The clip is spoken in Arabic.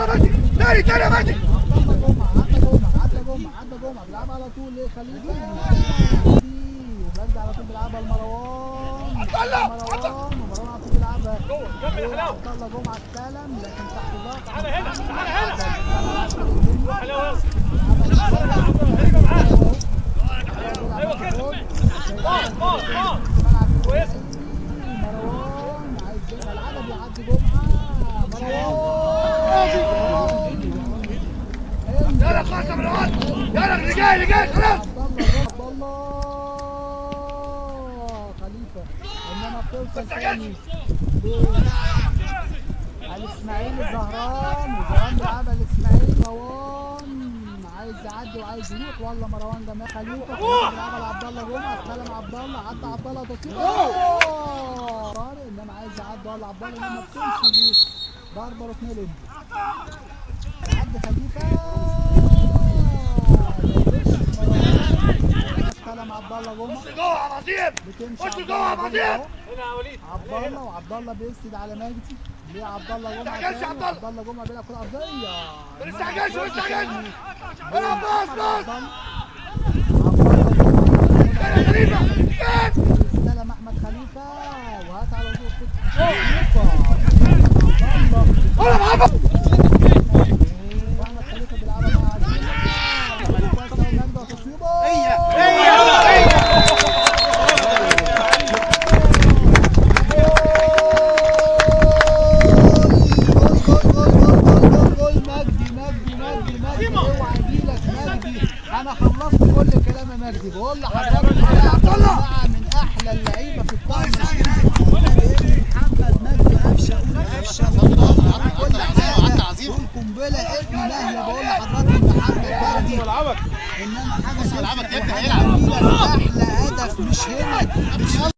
يلا مجدي تاني يا مجدي. عدى جمعة بيلعبها على طول ليه خليفة وبرجع على طول بيلعبها لمروان. ومروان على طول بيلعبها عبد الله جمعة استلم لكن تحت ضغط مروان عايز يبقى العدد يعدي جمعة. مروان يلا خلاص يا مروان يلا اللي جاي خلاص. عبد الله خليفة انما بتوصل تاني الاسماعيلي زهران بيلعبها الاسماعيلي. مروان عايز يعدي وعايز يروح والله مروان جمال خليفة بيلعبها لعبد الله جمعة استلم عبد الله عدى عبد الله تصير طارق انما عايز يعدي والله عبد الله انما بتمشي ليه ضربة ركنية ليه عدي خليفة استلم عبد الله جمعة خش جوه يا عظيم خش جوه يا عظيم. عبد الله وعبد الله بيسند على مجدي ليه عبد الله جمعة تاني. عبد الله جمعة بيلعب كرة أرضية ما تستعجلش العب باص استلم أحمد خليفة وهات على طول واحمد خليفة بيلعبها مع انا خلصت كل كلام يا مجدي بقول لحضرتك يا من احلى اللعيبه في القاره محمد مجدي قفشه كل حاجه قنبله ابن نهيه بقول لحضرتك محمد مجدي انما حاجه هيلعب احلى هدف مش هنا